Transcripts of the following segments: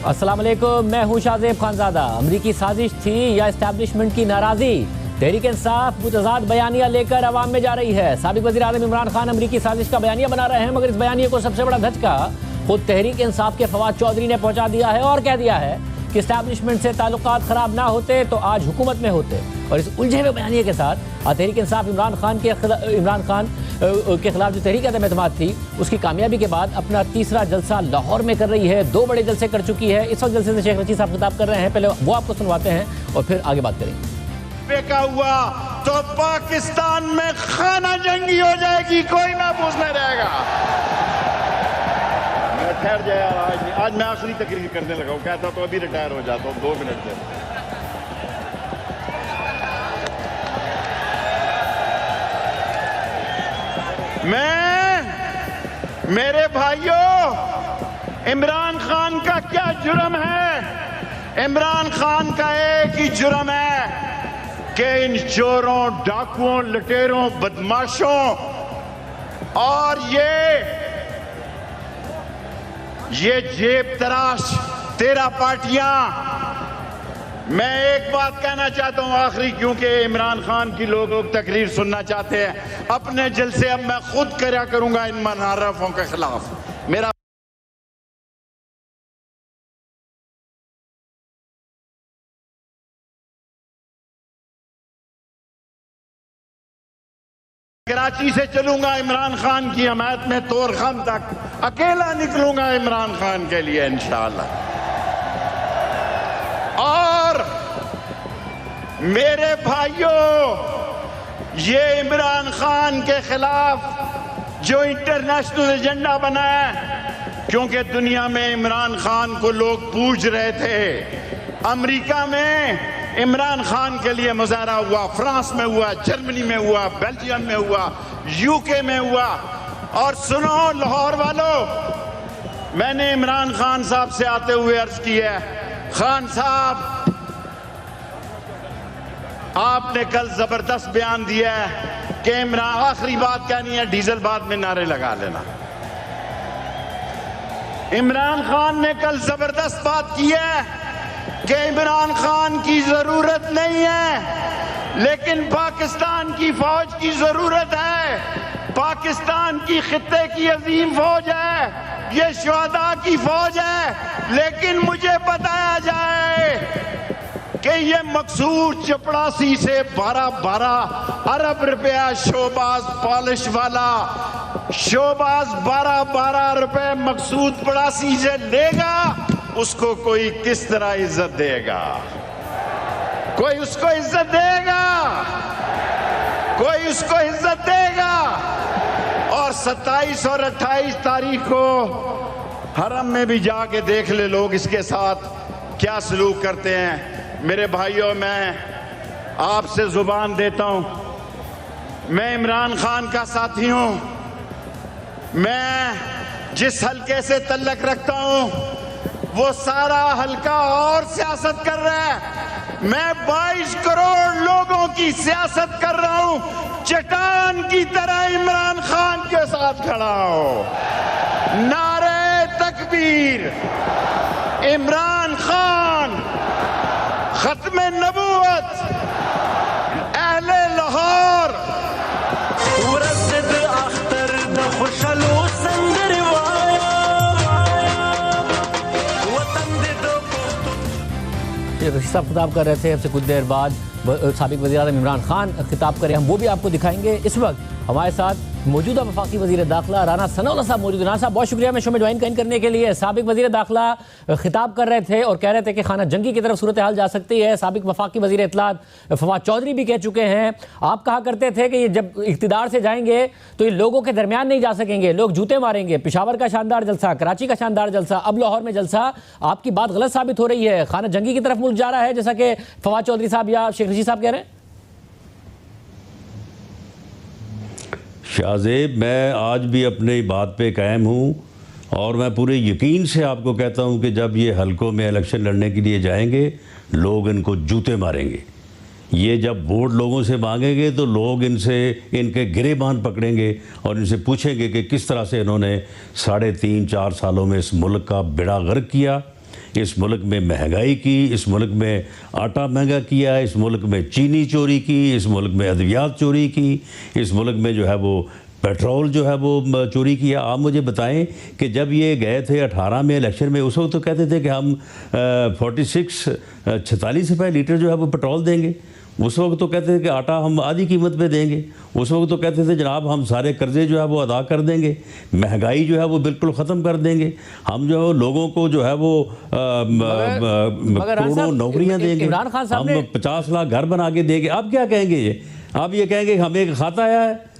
अस्सलाम वालेकुम, मैं हूँ शाहजेब खानजादा। अमरीकी साजिश थी या इस्टेब्लिशमेंट की नाराज़ी? तहरीक इंसाफ मुतज़ाद बयानिया लेकर अवाम में जा रही है। साबिक वज़ीर आज़म इमरान खान अमरीकी साजिश का बयानिया बना रहे हैं, मगर इस बयानिए को सबसे बड़ा धचका खुद तहरीक इंसाफ के फवाद चौधरी ने पहुँचा दिया है और कह दिया है कि इस्टेब्लिशमेंट से ताल्लुकात ख़राब ना होते तो आज हुकूमत में होते। और इस उलझे हुए बयानिए के साथ तहरीक इंसाफ इमरान खान के खिलाफ जो तहरीक अदम एतमाद थी, उसकी कामयाबी के बाद अपना तीसरा जलसा लाहौर में कर रही है। 2 बड़े जलसे कर चुकी है। इस वक्त जलसे से शेख रशीद साहब खिताब कर रहे हैं, पहले वो आपको सुनवाते हैं और फिर आगे बात करेंगे। बेका हुआ तो पाकिस्तान में खाना जंगी हो जाएगी, कोई महफूज नहीं रहेगा। ठहर जाए यार, आज मैं आखिरी तकरीर करने लगा हूँ। कहता तो अभी रिटायर हो जाता हूँ 2 मिनट से। मेरे भाइयों, इमरान खान का क्या जुर्म है? इमरान खान का एक ही जुर्म है कि इन चोरों, डाकुओं, लुटेरों, बदमाशों और ये जेब तराश 13 पार्टियां। मैं एक बात कहना चाहता हूं आखिरी, क्योंकि इमरान खान की लोग तकरीर सुनना चाहते हैं। अपने जलसे अब मैं खुद करा करूंगा इन मुनारफों के खिलाफ। मेरा कराची से चलूंगा इमरान खान की हमायत में तोरखम तक, अकेला निकलूंगा इमरान खान के लिए इंशाअल्लाह। और मेरे भाइयों, ये इमरान खान के खिलाफ जो इंटरनेशनल एजेंडा बना है, क्योंकि दुनिया में इमरान खान को लोग पूछ रहे थे। अमेरिका में इमरान खान के लिए मुजाहरा हुआ, फ्रांस में हुआ, जर्मनी में हुआ, बेल्जियम में हुआ, यूके में हुआ। और सुनो लाहौर वालों, मैंने इमरान खान साहब से आते हुए अर्ज की है, खान साहब आपने कल जबरदस्त बयान दिया है कि इमरान, आखिरी बात कहनी है, डीजल बाद में नारे लगा लेना। इमरान खान ने कल जबरदस्त बात की है कि इमरान खान की जरूरत नहीं है, लेकिन पाकिस्तान की फौज की जरूरत है। पाकिस्तान की खित्ते की अजीम फौज है, ये शुहदा की फौज है। लेकिन मुझे बताया जाए कि ये मकसूद चपड़ासी से 12 अरब रुपया शोबाज पॉलिश वाला शोबाज 12 रुपए मकसूद पड़ासी से लेगा, उसको कोई किस तरह इज्जत देगा? कोई उसको इज्जत देगा? कोई उसको इज्जत देगा? और 27 और 28 तारीख को हरम में भी जाके देख ले लोग इसके साथ क्या सलूक करते हैं। मेरे भाइयों, मैं आपसे जुबान देता हूं, मैं इमरान खान का साथी हूं। मैं जिस हल्के से तल्लक रखता हूं वो सारा हल्का और सियासत कर रहा है। मैं 22 करोड़ लोगों की सियासत कर रहा हूं, चट्टान की तरह इमरान खान के साथ खड़ा हूं। नारे तकबीर, इमरान खान, खत्मे नबूवत, अहले लाहौर। रशीद साहब खिताब कर रहे थे, हमसे कुछ देर बाद साबिक वज़ीर आज़म इमरान खान खिताब करें, हम वो भी आपको दिखाएंगे। इस वक्त हमारे साथ मौजूदा वफाकी वज़ीर दाखिला राना सनाउल्लाह साहब मौजूद हैं। राना साहब, बहुत शुक्रिया मैं शो में ज्वाइन करने के लिए। साबिक वज़ीर दाखिला खिताब कर रहे थे और कह रहे थे कि खाना जंगी की तरफ सूरत हाल जा सकती है। साबिक वफाकी वज़ीर इत्तलात फवाद चौधरी भी कह चुके हैं। आप कहा करते थे कि ये जब इक़्तिदार से जाएंगे तो ये लोगों के दरमियान नहीं जा सकेंगे, लोग जूते मारेंगे। पेशावर का शानदार जलसा, कराची का शानदार जलसा, अब लाहौर में जलसा। आपकी बात गलत साबित हो रही है। खाना जंगी की तरफ मुल्क जा रहा है, जैसा कि फवाद चौधरी साहब या शेख रशीद साहब कह रहे हैं। शाहजेब, मैं आज भी अपनी बात पे कायम हूँ और मैं पूरे यकीन से आपको कहता हूँ कि जब ये हलकों में इलेक्शन लड़ने के लिए जाएंगे, लोग इनको जूते मारेंगे। ये जब वोट लोगों से मांगेंगे तो लोग इनसे इनके गिरेबान पकड़ेंगे और इनसे पूछेंगे कि किस तरह से इन्होंने 3.5-4 सालों में इस मुल्क का बेड़ा गर्क किया इस मुल्क में महंगाई की, इस मुल्क में आटा महंगा किया, इस मुल्क में चीनी चोरी की, इस मुल्क में अद्वियात चोरी की, इस मुल्क में जो है वो पेट्रोल जो है वो चोरी किया। आप मुझे बताएं कि जब ये गए थे 18 में इलेक्शन में, उस वक्त तो कहते थे कि हम 46 रुपये लीटर जो है वो पेट्रोल देंगे। उस वक्त तो कहते थे कि आटा हम आधी कीमत पे देंगे। उस वक्त तो कहते थे जनाब हम सारे कर्जे जो है वो अदा कर देंगे, महंगाई जो है वो बिल्कुल ख़त्म कर देंगे, हम जो लोगों को जो है वो करोड़ों नौकरियां देंगे, हम 50 लाख घर बना के देंगे। आप क्या कहेंगे ये? आप ये कहेंगे हमें एक खाता आया है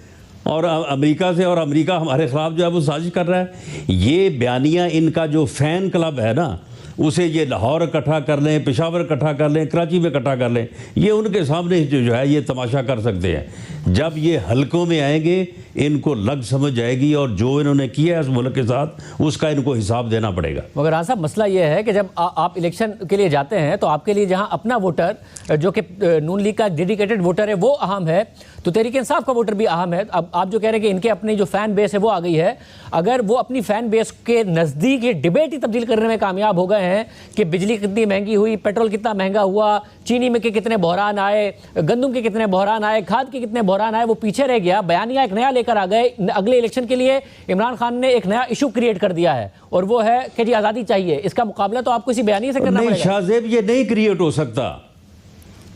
और अमेरिका से, और अमेरिका हमारे ख़िलाफ़ जो है वो साजिश कर रहा है। ये बयानियाँ इनका जो फ़ैन क्लब है ना, उसे ये लाहौर इकट्ठा कर लें, पेशावर इकट्ठा कर लें, कराची में इकट्ठा कर लें, ये उनके सामने जो है ये तमाशा कर सकते हैं। जब ये हलकों में आएंगे इनको लग समझ जाएगी और जो इन्होंने किया है इस मुल्क के साथ उसका इनको हिसाब देना पड़ेगा। मगर राना साहब मसला ये है कि जब आप इलेक्शन के लिए जाते हैं तो आपके लिए जहां अपना वोटर जो कि नून लीग का डेडिकेटेड वोटर है वो अहम है, तो तहरीक इंसाफ का वोटर भी अहम है। अब आप जो कह रहे हैं कि इनके अपनी जो फैन बेस है वो आ गई है, अगर वो अपनी फैन बेस के नज़दीक ये डिबेट ही तब्दील करने में कामयाब हो गए हैं कि बिजली कितनी महंगी हुई, पेट्रोल कितना महंगा हुआ, चीनी में के कितने बहरान आए, गंदम के कितने बहरान आए, खाद के कितने बहरान आए, वो पीछे रह गया, बयानिया एक नया लेकर आ गए। अगले इलेक्शन के लिए इमरान खान ने एक नया इशू क्रिएट कर दिया है और वो है कि जी आज़ादी चाहिए। इसका मुकाबला तो आपको इसी बयानिया से करना पड़ेगा। शाहजेब ये नहीं क्रिएट हो सकता,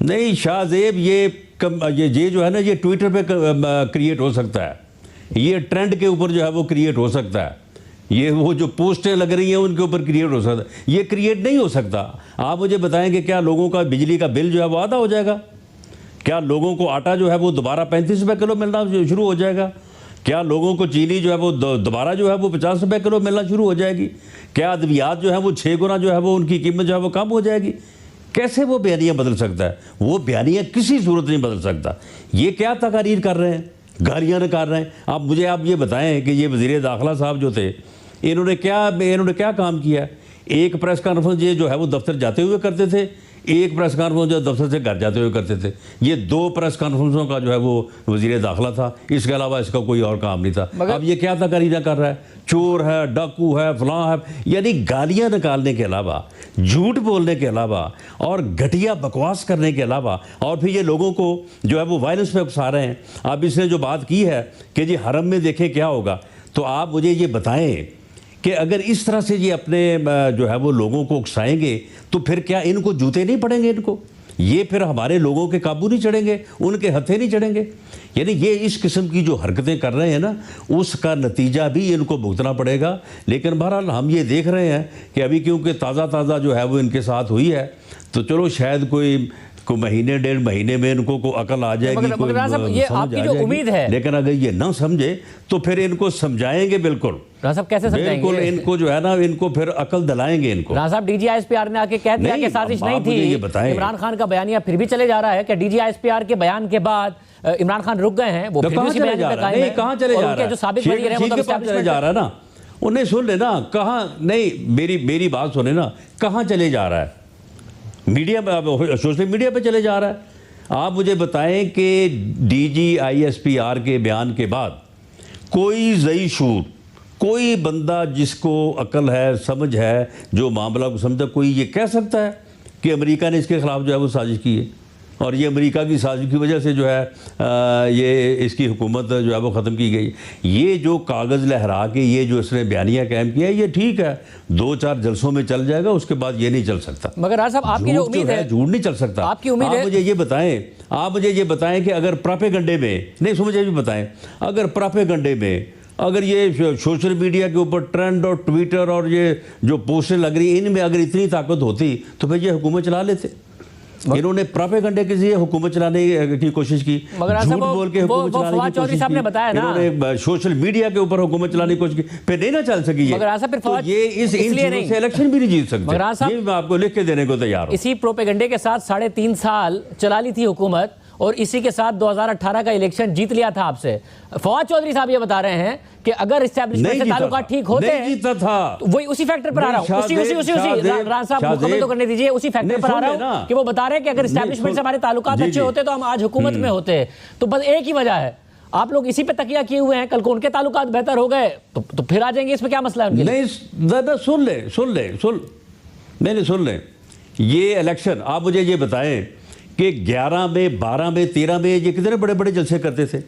नहीं शाहजेब ये जो है ना ये ट्विटर पे क्रिएट हो सकता है, ये ट्रेंड के ऊपर जो है वो क्रिएट हो सकता है, ये वो जो पोस्टें लग रही हैं उनके ऊपर क्रिएट हो सकता है, ये क्रिएट नहीं हो सकता। आप मुझे बताएं कि क्या लोगों का बिजली का बिल जो है वो आधा हो जाएगा? क्या लोगों को आटा जो है वो दोबारा 35 रुपये किलो मिलना शुरू हो जाएगा? क्या लोगों को चीनी जो है वो दोबारा जो है वो 50 रुपये किलो मिलना शुरू हो जाएगी? क्या अद्वियात जो है वो 6 गुना जो है वो उनकी कीमत जो है वो कम हो जाएगी? कैसे वो बयानिया बदल सकता है? वो बयानिया किसी सूरत नहीं बदल सकता। ये क्या तकारीर कर रहे हैं, गालियाँ निकाल रहे हैं? आप ये बताएं कि ये वज़ीर दाखिला साहब जो थे इन्होंने क्या काम किया? एक प्रेस कॉन्फ्रेंस ये जो है वो दफ्तर जाते हुए करते थे, एक प्रेस कॉन्फ्रेंस जो दफ्तर से घर जाते हुए करते थे। ये 2 प्रेस कॉन्फ्रेंसों का जो है वो वज़ीर दाखिला था, इसके अलावा इसका कोई और काम नहीं था। अब ये क्या तकारीर कर रहा है? चोर है, डाकू है, फलां है, यानी गालियाँ निकालने के अलावा, झूठ बोलने के अलावा और घटिया बकवास करने के अलावा, और फिर ये लोगों को जो है वो वायलेंस पे उकसा रहे हैं। अब इसने जो बात की है कि जी हरम में देखें क्या होगा, तो आप मुझे ये बताएं कि अगर इस तरह से ये अपने जो है वो लोगों को उकसाएंगे तो फिर क्या इनको जूते नहीं पड़ेंगे? इनको ये फिर हमारे लोगों के काबू नहीं चढ़ेंगे, उनके हथे नहीं चढ़ेंगे? यानी ये इस किस्म की जो हरकतें कर रहे हैं ना, उसका नतीजा भी इनको भुगतना पड़ेगा। लेकिन बहरहाल हम ये देख रहे हैं कि अभी क्योंकि ताज़ा जो है वो इनके साथ हुई है, तो चलो शायद कोई महीने 1.5 महीने में इनको को अकल आ जाएगी, ये आपकी जो उम्मीद है। लेकिन अगर ये ना समझे तो फिर इनको समझाएंगे, बिल्कुल राना साहब कैसे समझाएंगे? बिल्कुल इनको जो है ना, इनको फिर अकल दिलाएंगे इनको। राना साहब DGISPR ने आके कह दिया कि साजिश नहीं थी। इमरान खान का बयानिया फिर भी चले जा रहा है कि DGISPR के बयान के बाद इमरान खान रुक गए हैं, वो फिर भी उसी बयान पे कायम है। कहां चले जा रहा है? जो साबिक वज़ीर है वो तो चले जा रहा है ना, उन्हें सुन लेना। कहां नहीं, मेरी बात सुने ना, कहां चले जा रहा है? मीडिया पे, सोशल मीडिया पे चले जा रहा है। आप मुझे बताएं कि DGISPR के बयान के बाद कोई ज़ई शूर, कोई बंदा जिसको अकल है, समझ है, जो मामला को समझता, कोई ये कह सकता है कि अमेरिका ने इसके ख़िलाफ़ जो है वो साजिश की है और ये अमेरिका की साजिश की वजह से जो है ये इसकी हुकूमत जो है वो ख़त्म की गई? ये जो कागज़ लहरा के ये जो इसने बयानिया कायम किया है, ये ठीक है, 2-4 जलसों में चल जाएगा, उसके बाद ये नहीं चल सकता। मगर राना साहब आपकी जो उम्मीद है, झूठ नहीं चल सकता। आपकी उम्मीद है, आप मुझे ये बताएं कि अगर प्रोपेगंडे में नहीं, मुझे भी बताएं, अगर प्रोपेगंडे में अगर ये सोशल मीडिया के ऊपर ट्रेंड और ट्विटर और ये जो पोस्टें लग रही, इनमें अगर इतनी ताकत होती तो फिर ये हुकूमत चला लेते। इन्होंने प्रोपेगंडे के जरिए हुकूमत चलाने की कोशिश की, झूठ बोल के हुकूमत चलाने की कोशिश की, इन्होंने सोशल मीडिया के ऊपर हुकूमत चलाने की कोशिश की, फिर नहीं ना चल सकी ये। तो ये इन चीजों से इलेक्शन भी नहीं जीत सकते। ये मैं आपको लिख के देने को तैयार हूं। इसी प्रोपेगंडे के साथ 3.5 साल चला ली थी हुकूमत और इसी के साथ 2018 का इलेक्शन जीत लिया था आपसे। फवाद चौधरी साहब ये बता रहे हैं कि अगर इस्टेब्लिशमेंट से ताल्लुकात ठीक होते हैं, नहीं जीता था, वही उसी फैक्टर पर आ रहा हूं, उसी राना साहब मुकम्मल तो करने दीजिए, उसी फैक्टर पर आ रहा हूं कि वो बता रहे हैं कि अगर इस्टेब्लिशमेंट से हमारे ताल्लुकात अच्छे होते तो हम आज हुकूमत में होते। तो बस एक ही वजह है, आप लोग इसी पे तकिया किए हुए हैं। कल को उनके ताल्लुकात बेहतर हो गए तो फिर आ जाएंगे। इसमें क्या मसला है उनके लिए? नहीं, सुन ले, मैंने सुन लें, ये इलेक्शन आप मुझे ये बताएं कि 11 में, 12 में, 13 में ये कितने बड़े बड़े जलसे करते थे।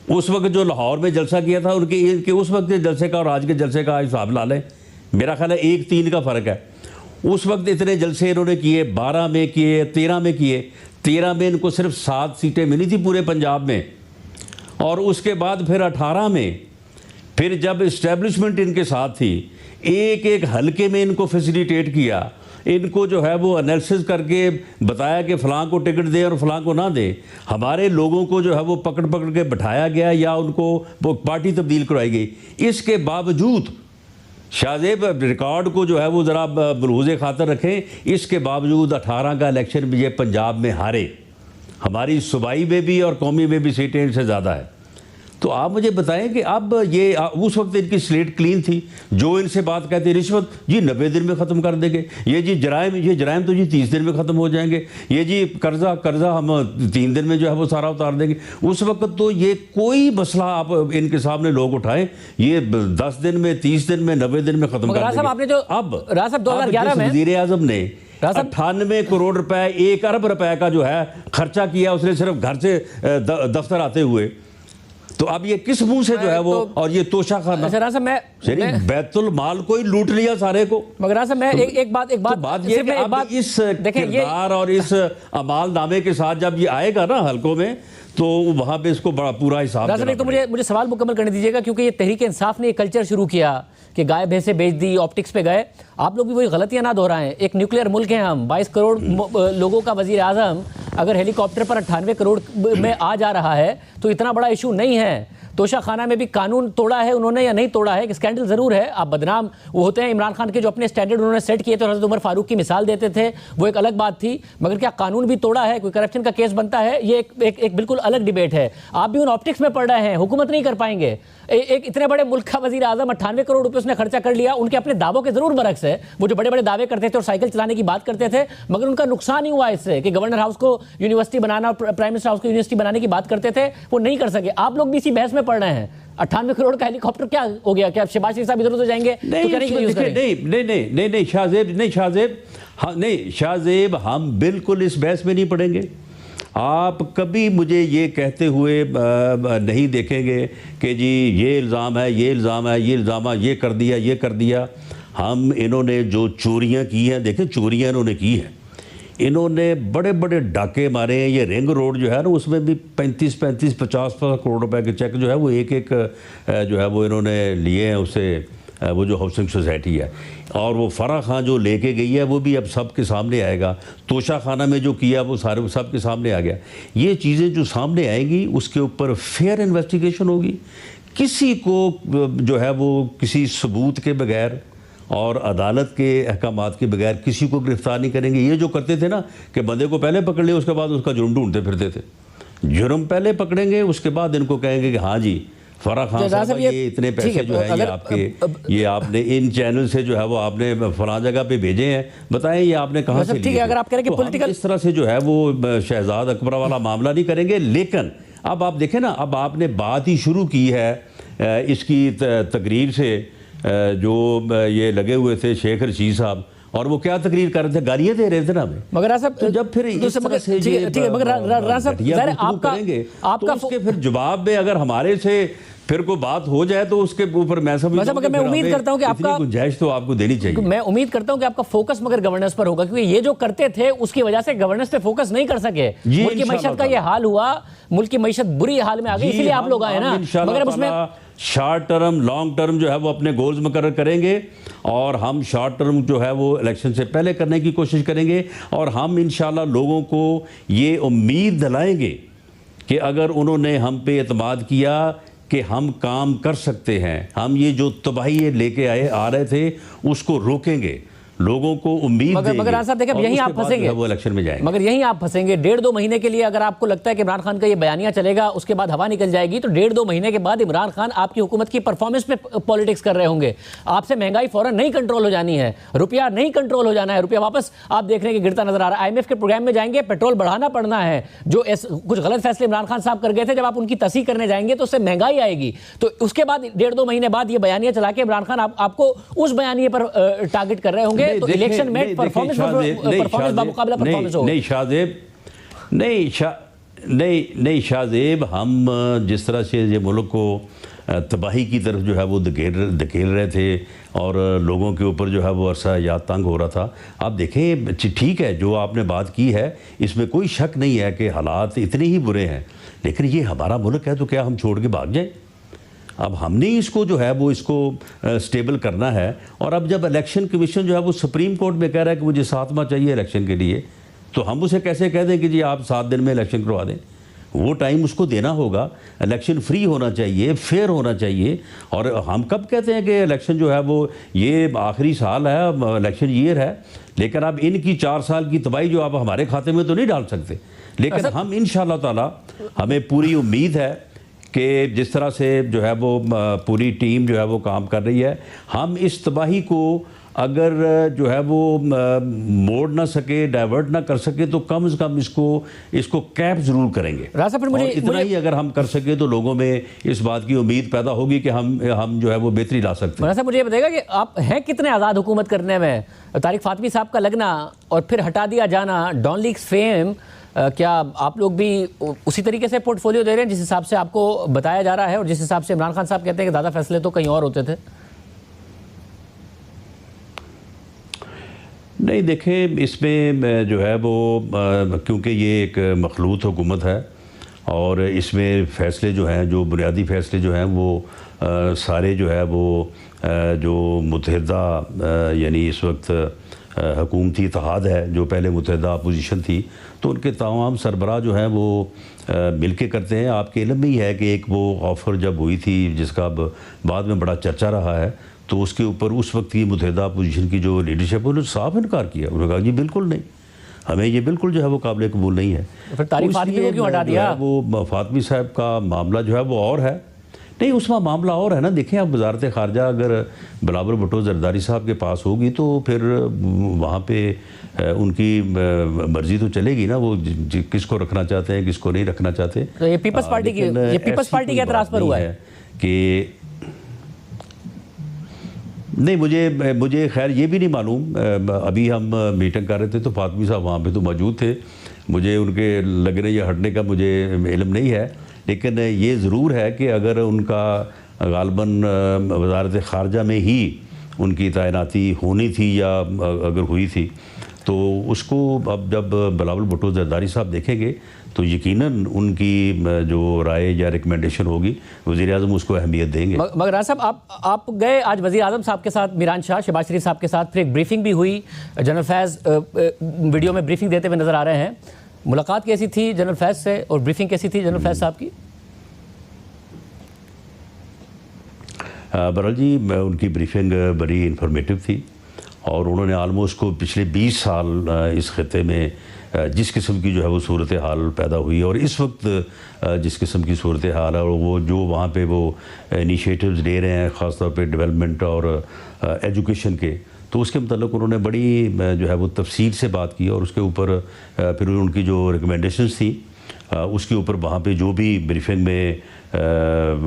उस वक्त जो लाहौर में जलसा किया था उनके उस वक्त के जलसे का और आज के जलसे का हिसाब ला लें, मेरा ख्याल है 1-3 का फ़र्क है। उस वक्त इतने जलसे इन्होंने किए, 12 में किए, 13 में किए। 13 में इनको सिर्फ 7 सीटें मिली थी पूरे पंजाब में, और उसके बाद फिर 18 में फिर जब इस्टेब्लिशमेंट इनके साथ थी, एक एक हलके में इनको फैसिलिटेट किया, इनको जो है वो एनालिसिस करके बताया कि फ़लाँ को टिकट दे और फ़लाँ को ना दे। हमारे लोगों को जो है वो पकड़ पकड़ के बैठाया गया या उनको वो पार्टी तब्दील करवाई गई। इसके बावजूद शाहजेब रिकॉर्ड को जो है वो ज़रा बरूज़े खातर रखें, इसके बावजूद 18 का इलेक्शन भी ये पंजाब में हारे। हमारी सूबाई में भी और कौमी में भी सीटें इनसे ज़्यादा है। तो आप मुझे बताएं कि अब ये उस वक्त इनकी स्लेट क्लीन थी। जो इनसे बात कहते रिश्वत जी 90 दिन में ख़त्म कर देंगे, ये जी जराइम तो जी 30 दिन में ख़त्म हो जाएंगे, ये जी कर्जा हम 3 दिन में जो है वो सारा उतार देंगे। उस वक्त तो ये कोई मसला आप इनके सामने लोग उठाएं, ये 10 दिन में, 30 दिन में, 90 दिन में ख़त्म कर देंगे। आपने जो अब 2011 में वज़ीर आज़म ने 98 करोड़ रुपए, 1 अरब रुपए का जो है खर्चा किया उसने सिर्फ घर से दफ्तर आते हुए, तो अब ये किस मुंह से जो है वो और ये तोशा खाना बैतुल माल को ही लूट लिया सारे को। मगर साहब मैं एक बात ये कि अब इस किरदार और इस अमालनामे के साथ जब ये आएगा ना हलकों में, तो वहाँ पे इसको बड़ा पूरा हिसाब देना। तो मुझे सवाल मुकम्मल करने दीजिएगा, क्योंकि ये तहरीक इंसाफ ने एक कल्चर शुरू किया कि गाय भैंसे बेच दी, ऑप्टिक्स पे गए। आप लोग भी वही गलतियां ना दोहराएं। एक न्यूक्लियर मुल्क हैं हम, 22 करोड़ लोगों का वजीर आज़म अगर हेलीकॉप्टर पर 98 करोड़ में आ जा रहा है तो इतना बड़ा इशू नहीं है। तोशा खाना में भी कानून तोड़ा है उन्होंने या नहीं तोड़ा है, एक स्कैंडल ज़रूर है। आप बदनाम वो होते हैं, इमरान खान के जो अपने स्टैंडर्ड उन्होंने सेट किए थे, हज़रत उमर फारूक की मिसाल देते थे, वो एक अलग बात थी। मगर क्या कानून भी तोड़ा है, कोई करप्शन का केस बनता है, ये एक बिल्कुल अलग डिबेट है। आप भी उन ऑप्टिक्स में पढ़ रहे हैं, हुकूमत नहीं कर पाएंगे। एक इतने बड़े मुल्क का वजीर आज़म 98 करोड़ रुपए उसने खर्चा कर लिया। उनके अपने दावों के जरूर बरक्स है, वो जो बड़े बड़े दावे करते थे और साइकिल चलाने की बात करते थे, मगर उनका नुकसान ही हुआ इससे कि गवर्नर हाउस को यूनिवर्सिटी बनाना और प्राइम मिनिस्टर हाउस को यूनिवर्सिटी बनाने की बात करते थे, वो नहीं कर सके। आप लोग भी इसी बहस में पड़ रहे हैं। 98 करोड़ का हेलीकॉप्टर क्या हो गया? क्या शहबाज शरीफ साहब इधर उधर जाएंगे? नहीं शाहजेब, हम बिल्कुल इस बहस में नहीं पड़ेंगे। आप कभी मुझे ये कहते हुए नहीं देखेंगे कि जी ये इल्ज़ाम है, ये इल्ज़ाम है, ये इल्ज़ाम है, ये कर दिया, ये कर दिया। हम इन्होंने जो चोरियां की हैं, देखें चोरियां इन्होंने की हैं, इन्होंने बड़े बड़े डाके मारे हैं। ये रिंग रोड जो है ना, उसमें भी 50 करोड़ रुपए के चेक जो है वो एक जो है वो इन्होंने लिए हैं उससे, वो जो हाउसिंग सोसाइटी है। और वो फराह खान जो लेके गई है वो भी अब सब के सामने आएगा। तोशा खाना में जो किया वो सारे सब के सामने आ गया। ये चीज़ें जो सामने आएंगी उसके ऊपर फेयर इन्वेस्टिगेशन होगी। किसी को जो है वो किसी सबूत के बगैर और अदालत के अहकामात के बगैर किसी को गिरफ्तार नहीं करेंगे। ये जो करते थे ना कि बंदे को पहले पकड़ लिया, उसके बाद उसका जुर्म ढूंढते फिरते थे। जुर्म पहले पकड़ेंगे, उसके बाद इनको कहेंगे कि हाँ जी फराह खान साहब ये इतने पैसे जो है ये आपके, ये आपने इन चैनल से जो है वो आपने फलां जगह पे भेजे हैं, बताएं ये आपने कहाँ से लिए? अगर आप कह रहे हैं कि पॉलिटिकल इस तरह से जो है वो शहजाद अकबर वाला मामला नहीं करेंगे। लेकिन अब आप देखें ना, अब आपने बात ही शुरू की है इसकी तकरीर से, जो ये लगे हुए थे शेख रशीद साहब, और वो क्या तकरीर कर रहे थे, गालियां दे रहे थे ना हमें। मगर साहब तो जब फिर इस तरह से ठीक है, मगर आपका उसके फिर जवाब में अगर हमारे से फिर कोई बात हो जाए तो उसके ऊपर मैं मैं उम्मीद करता हूं कि आपका गुंजाइश तो आपको देनी चाहिए। मैं उम्मीद करता हूं कि आपका फोकस मगर गवर्नेंस पर होगा, क्योंकि ये जो करते थे उसकी वजह से गवर्नेंस पे फोकस नहीं कर सके। मुल्क की मईशत का ये हाल हुआ, मुल्क की मईशत बुरी हाल में आ गई, इसलिए आप लोग आए ना। मगर उसमें शॉर्ट टर्म लॉन्ग टर्म जो है वो अपने गोल्स मुकर्रर करेंगे, और हम शॉर्ट टर्म जो है वो इलेक्शन से पहले करने की कोशिश करेंगे। और हम इंशाल्लाह लोगों को ये उम्मीद दिलाएंगे कि अगर उन्होंने हम पे एतमाद किया कि हम काम कर सकते हैं, हम ये जो तबाही लेके आ रहे थे उसको रोकेंगे, लोगों को उम्मीद देंगे। मगर साहब देखिए, यहीं आप फंसेंगे, वो इलेक्शन में जाएंगे। मगर यहीं आप फंसेंगे। 1.5-2 महीने के लिए अगर आपको लगता है कि इमरान खान का ये बयानिया चलेगा, उसके बाद हवा निकल जाएगी, तो 1.5-2 महीने के बाद इमरान खान आपकी हुकूमत की परफॉर्मेंस पे पॉलिटिक्स कर रहे होंगे। आपसे महंगाई फौरन नहीं कंट्रोल हो जानी है, रुपया नहीं कंट्रोल हो जाना है, रुपया वापस आप देख रहे हैं कि गिरता नजर आ रहा है। IMF के प्रोग्राम में जाएंगे, पेट्रोल बढ़ाना पड़ना है। जो कुछ गलत फैसले इमरान खान साहब कर गए थे, जब आप उनकी तस्हीह करने जाएंगे तो उससे महंगाई आएगी। तो उसके बाद 1.5-2 महीने बाद ये बयानिया चला के इमरान खान आपको उस बयानिए पर टारगेट कर रहे होंगे। देंगे तो इलेक्शन में परफॉर्मेंस बामुकाबला परफॉर्मेंस होगा। नहीं शाहजेब, हम जिस तरह से ये मुल्क को तबाही की तरफ जो है वो धकेल रहे थे और लोगों के ऊपर जो है वो अरसा याद तंग हो रहा था। आप देखें, ठीक है जो आपने बात की है, इसमें कोई शक नहीं है कि हालात इतने ही बुरे हैं, लेकिन ये हमारा मुल्क है तो क्या हम छोड़ के भाग जाएं? अब हमने इसको जो है वो इसको स्टेबल करना है। और अब जब इलेक्शन कमीशन जो है वो सुप्रीम कोर्ट में कह रहा है कि मुझे 7 माह चाहिए इलेक्शन के लिए, तो हम उसे कैसे कह दें कि जी आप 7 दिन में इलेक्शन करवा दें? वो टाइम उसको देना होगा। इलेक्शन फ्री होना चाहिए, फेयर होना चाहिए। और हम कब कहते हैं कि इलेक्शन जो है वो ये आखिरी साल है, इलेक्शन ईयर है, लेकिन अब इनकी 4 साल की तबाही जो आप हमारे खाते में तो नहीं डाल सकते। लेकिन हम इंशाअल्लाह ताला, हमें पूरी उम्मीद है कि जिस तरह से जो है वो पूरी टीम जो है वो काम कर रही है, हम इस तबाही को अगर जो है वो मोड़ ना सके, डाइवर्ट ना कर सके, तो कम से कम इसको कैप जरूर करेंगे। मुझे इतना ही अगर हम कर सके तो लोगों में इस बात की उम्मीद पैदा होगी कि हम जो है वो बेहतरी ला सकते हैं। मुझे बताएगा कि आप हैं कितने आज़ाद हुकूमत करने में? तारिक फातमी साहब का लगना और फिर हटा दिया जाना, डॉन लीग्स फेम, क्या आप लोग भी उसी तरीके से पोर्टफोलियो दे रहे हैं जिस हिसाब से आपको बताया जा रहा है और जिस हिसाब से इमरान खान साहब कहते हैं कि ज़्यादा फैसले तो कहीं और होते थे? नहीं, देखें, इसमें जो है वो क्योंकि ये एक मखलूत हुकूमत है और इसमें फ़ैसले जो हैं, जो बुनियादी फ़ैसले जो हैं वो सारे जो है वो जो मुत्तहिदा यानी इस वक्त हुकूमती इत्तेहाद है, जो पहले मुत्तहिदा अपोजिशन थी, तो उनके तमाम सरबराह जो हैं वो मिल के करते हैं। आपके इल्म में ही है कि एक वो ऑफ़र जब हुई थी जिसका अब बाद में बड़ा चर्चा रहा है, तो उसके ऊपर उस वक्त की मुत्तहिदा अपोजिशन की जो लीडरशिप है उन्होंने साफ इनकार किया। उन्होंने कहा जी बिल्कुल नहीं, हमें ये बिल्कुल जो है वो काबिल कबूल नहीं है। फिर तारिक फातमी को क्यों हटा दिया? वो फातमी साहब का मामला जो है वो और है। नहीं, उसमें मामला और है ना। देखें, अब वजारत ख़ारजा अगर बिलावल भुट्टो ज़रदारी साहब के पास होगी तो फिर वहाँ पे उनकी मर्ज़ी तो चलेगी ना, वो किसको रखना चाहते हैं, किसको नहीं रखना चाहते। तो ये पीपल्स पार्टी के एतराज़ पर हुआ है कि नहीं, मुझे खैर ये भी नहीं मालूम। अभी हम मीटिंग कर रहे थे तो फातमी साहब वहाँ पे तो मौजूद थे, मुझे उनके लगने या हटने का मुझे इल्म नहीं है। लेकिन ये ज़रूर है कि अगर उनका गालबन वजारत ख़ारजा में ही उनकी तैनाती होनी थी या अगर हुई थी तो उसको अब जब बिलावल भुट्टो ज़रदारी साहब देखेंगे तो यकीनन उनकी जो राय या रिकमेंडेशन होगी वज़ीर-ए-आज़म उसको अहमियत देंगे। मगर राज साहब, आप गए आज वज़ीर-ए-आज़म साहब के साथ, मीरान शाह, शहबाज शरीफ साहब के साथ, फिर एक ब्रीफिंग भी हुई। जनरल फैज़ वीडियो में ब्रीफिंग देते हुए नज़र आ रहे हैं। मुलाकात कैसी थी जनरल फैज़ से और ब्रीफिंग कैसी थी जनरल फैज़ साहब की? बहरहाल जी, उनकी ब्रीफिंग बड़ी इंफॉर्मेटिव थी और उन्होंने आलमोस्ट को पिछले 20 साल इस खत्े में जिस किस्म की जो है वो सूरत हाल पैदा हुई और इस वक्त जिस किस्म की सूरत हाल है और वो जो वहाँ पे वो इनिशिएटिव्स ले रहे हैं ख़ास तौर पे डेवलपमेंट और एजुकेशन के, तो उसके मतलब उन्होंने बड़ी जो है वो तफसील से बात की और उसके ऊपर फिर उनकी जो रिकमेंडेशंस थी उसके ऊपर वहाँ पे जो भी ब्रीफिंग में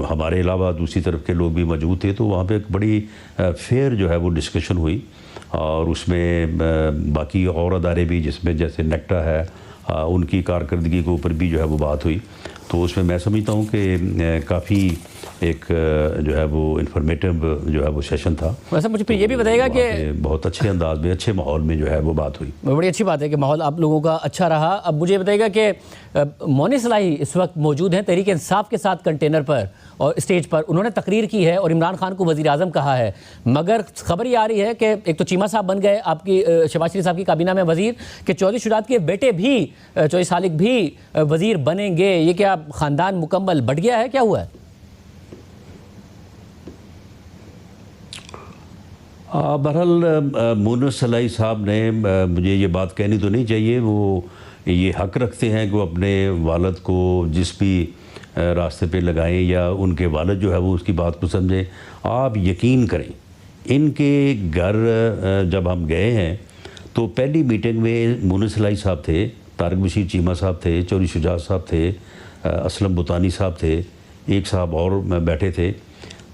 हमारे अलावा दूसरी तरफ के लोग भी मौजूद थे, तो वहाँ पे एक बड़ी फेयर जो है वो डिस्कशन हुई और उसमें बाकी और अदारे भी जिसमें जैसे नेक्टा है उनकी कारकर्दगी के ऊपर भी जो है वो बात हुई। तो उसमें मैं समझता हूँ कि काफ़ी एक जो है वो इन्फॉर्मेटिव जो है वो सेशन था। वैसे मुझे फिर ये भी बताइएगा कि बहुत अच्छे अंदाज में, अच्छे माहौल में जो है वो बात हुई। बड़ी अच्छी बात है कि माहौल आप लोगों का अच्छा रहा। अब मुझे बताइएगा कि मोनी सलाही इस वक्त मौजूद हैं तहरीक इंसाफ के साथ कंटेनर पर और स्टेज पर, उन्होंने तकरीर की है और इमरान खान को वज़ीर-ए-आज़म कहा है, मगर खबर ये आ रही है कि एक तो चीमा साहब बन गए आपकी शहबाज शरीफ साहब की काबीना में वज़ीर, कि चौधरी शुजात के बेटे भी, चौधरी सालिक भी वज़ीर बनेंगे। ये क्या ख़ानदान मुकम्मल बढ़ गया है, क्या हुआ है? बहरहाल मोनी सलाही साहब ने, मुझे ये बात कहनी तो नहीं चाहिए, वो ये हक़ रखते हैं कि वो अपने वालिद को जिस भी रास्ते पे लगाएं या उनके वालिद जो है वो उसकी बात को समझें। आप यकीन करें, इनके घर जब हम गए हैं तो पहली मीटिंग में मोनी सलाही साहब थे, तारिक बशीर चीमा साहब थे, चौधरी शुजात साहब थे, असलम बुतानी साहब थे, एक साहब और बैठे थे।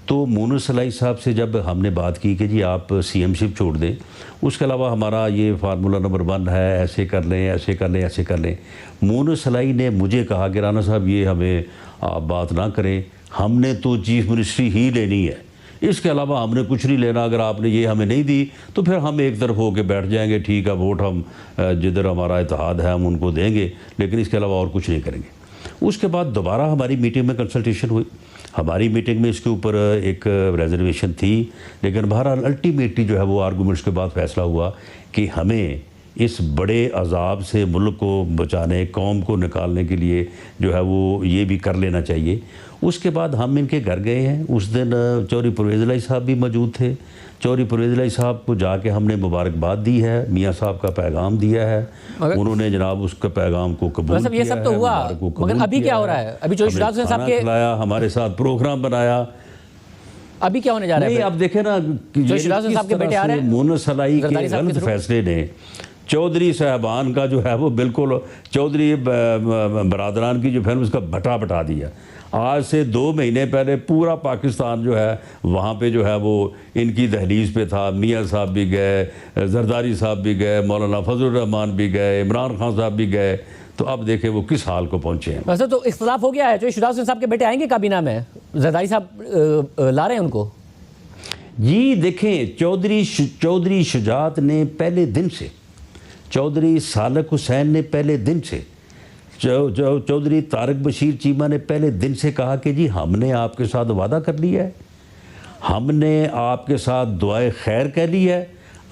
तो मोनस सलाई साहब से जब हमने बात की कि जी आप सीएमशिप छोड़ दें, उसके अलावा हमारा ये फार्मूला नंबर 1 है, ऐसे कर लें, ऐसे कर लें, ऐसे कर लें। मोनस सलाई ने मुझे कहा कि राना साहब ये हमें आप बात ना करें, हमने तो चीफ मिनिस्ट्री ही लेनी है, इसके अलावा हमने कुछ नहीं लेना। अगर आपने ये हमें नहीं दी तो फिर हम एक तरफ होकर बैठ जाएंगे, ठीक है वोट हम जिधर हमारा इत्तेहाद है हम उनको देंगे, लेकिन इसके अलावा और कुछ नहीं करेंगे। उसके बाद दोबारा हमारी मीटिंग में कंसल्टेशन हुई। हमारी मीटिंग में इसके ऊपर एक रिजर्वेशन थी, लेकिन बहरहाल अल्टीमेटली जो है वो आर्गूमेंट्स के बाद फैसला हुआ कि हमें इस बड़े अजाब से मुल्क को बचाने, कौम को निकालने के लिए जो है वो ये भी कर लेना चाहिए। उसके बाद हम इनके घर गए हैं। उस दिन चौधरी परवेज़ इलाही साहब भी मौजूद थे। चौधरी परवेज़ इलाही साहब को जाके हमने मुबारकबाद दी है, मियाँ साहब का पैगाम दिया है, उन्होंने जनाब उसके पैगाम को कबूल किया। ये सब तो हुआ, मगर अभी क्या हो रहा है? अभी चौधरी शिवराज हुसैन साहब के खिलाया, हमारे साथ प्रोग्राम बनाया। अभी क्या होने जा रहा है? नहीं, अब देखें ना, शिवराज हुसैन साहब के बेटे आ रहे हैं, मोनस सलाई के गलत फैसले ने चौधरी साहबान का जो है वो बिल्कुल चौधरी बरादरान की जो फिल्म उसका भटा बटा दिया। आज से 2 महीने पहले पूरा पाकिस्तान जो है वहाँ पे जो है वो इनकी दहलीज पे था। मियाँ साहब भी गए, जरदारी साहब भी गए, मौलाना फजलुर रहमान भी गए, इमरान खान साहब भी गए। तो अब देखें वो किस हाल को पहुँचे हैं। वैसे तो इख्तिलाफ हो गया है, जो शिवराज हुसैन साहब के बेटे आएंगे काबीना में, जरदारी साहब ला रहे हैं उनको। जी देखें, चौधरी शुजात ने पहले दिन से, चौधरी सालक हुसैन ने पहले दिन से, चौधरी तारक बशीर चीमा ने पहले दिन से कहा कि जी हमने आपके साथ वादा कर लिया है, हमने आपके साथ दुआए खैर कह ली है,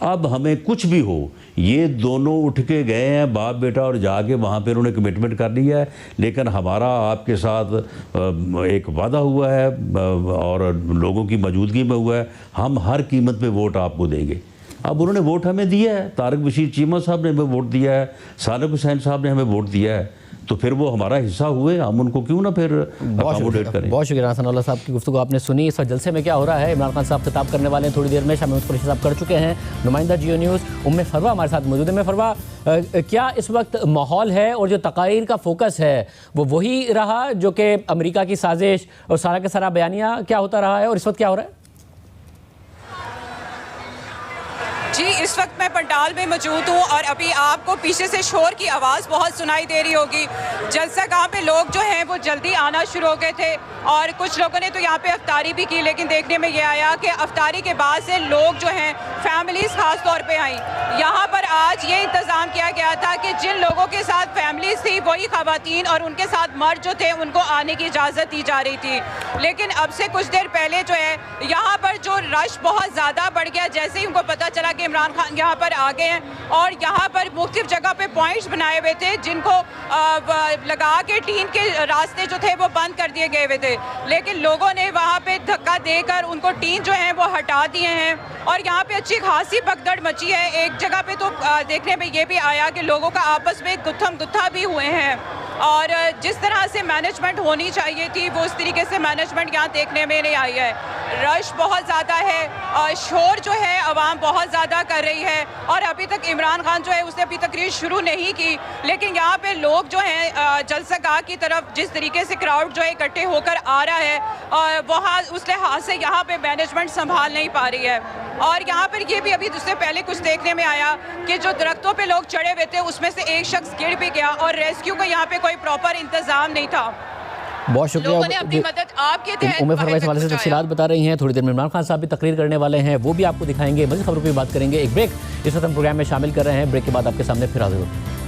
अब हमें कुछ भी हो। ये दोनों उठ के गए हैं बाप बेटा और जाके वहाँ पे उन्होंने कमिटमेंट कर लिया है, लेकिन हमारा आपके साथ एक वादा हुआ है और लोगों की मौजूदगी में हुआ है, हम हर कीमत पे वोट आपको देंगे। अब उन्होंने वोट हमें दिया है, तारक बशीर चीमा साहब ने हमें वोट दिया है, सालक हुसैन साहब ने हमें वोट दिया है, तो फिर वो हमारा हिस्सा हुए, हम उनको क्यों ना फिर अकोमोडेट करें। बहुत शुक्रिया हसन साहब की गुफ्तगू आपने सुनी। इस वक्त जलसे में क्या हो रहा है, इमरान खान साहब खिताब करने वाले हैं थोड़ी देर में, शामिल कुरैशी साहब कर चुके हैं, नुमाइंदा जियो न्यूज़ उम्मे फरवा हमारे साथ मौजूद है। फरवा, क्या इस वक्त माहौल है और जो तकारीर का फोकस है वो वही रहा जो कि अमेरिका की साजिश और सारा का सारा बयानिया क्या होता रहा है, और इस वक्त क्या हो रहा है? जी, इस वक्त मैं पंडाल में मौजूद हूँ और अभी आपको पीछे से शोर की आवाज़ बहुत सुनाई दे रही होगी। जलसा गाह पे लोग जो हैं वो जल्दी आना शुरू हो गए थे और कुछ लोगों ने तो यहाँ पे अफ्तारी भी की, लेकिन देखने में ये आया कि अफ्तारी के बाद से लोग जो हैं फैमिलीज़ ख़ास तौर पे आई। यहाँ पर आज ये इंतज़ाम किया गया था कि जिन लोगों के साथ फैमिलीज़ थी वही ख़वातीन और उनके साथ मर्द जो थे उनको आने की इजाज़त दी जा रही थी, लेकिन अब से कुछ देर पहले जो है यहाँ पर जो रश बहुत ज़्यादा बढ़ गया। जैसे ही उनको पता चला कि इमरान खान यहाँ पर आ गए हैं और यहाँ पर मुख्तलिफ जगह पे पॉइंट्स बनाए हुए थे जिनको लगा के टीन के रास्ते जो थे वो बंद कर दिए गए हुए थे, लेकिन लोगों ने वहाँ पे धक्का देकर उनको टीन जो है वो हटा दिए हैं और यहाँ पे अच्छी खासी भगदड़ मची है। एक जगह पे तो देखने में ये भी आया कि लोगों का आपस में गुत्थम गुत्था भी हुए हैं और जिस तरह से मैनेजमेंट होनी चाहिए थी वो उस तरीके से मैनेजमेंट यहाँ देखने में नहीं आई है। रश बहुत ज़्यादा है, शोर जो है आवाम बहुत ज़्यादा कर रही है और अभी तक इमरान खान जो है उसने अभी तकरीर शुरू नहीं की, लेकिन यहाँ पे लोग जो हैं जलसा गाह की तरफ जिस तरीके से क्राउड जो है इकट्ठे होकर आ रहा है और वहाँ उस लिहाज से यहाँ पे मैनेजमेंट संभाल नहीं पा रही है। और यहाँ पर ये भी अभी उससे पहले कुछ देखने में आया कि जो दरख्तों पे लोग चढ़े हुए थे उसमें से एक शख्स गिर भी गया और रेस्क्यू का यहाँ पे कोई प्रॉपर इंतजाम नहीं था। बहुत शुक्रिया। लोगों ने अपनी मदद आपके तहत उम्मे फरवा इस हवाले से तफसीलात बता रही हैं। थोड़ी देर में इमरान खान साहब भी तकरीर करने वाले हैं, वो भी आपको दिखाएंगे। मज़ीद खबरों पर बात करेंगे। एक ब्रेक इस वक्त हम प्रोग्राम में शामिल कर रहे हैं, ब्रेक के बाद आपके सामने फिर हाजिर होंगे।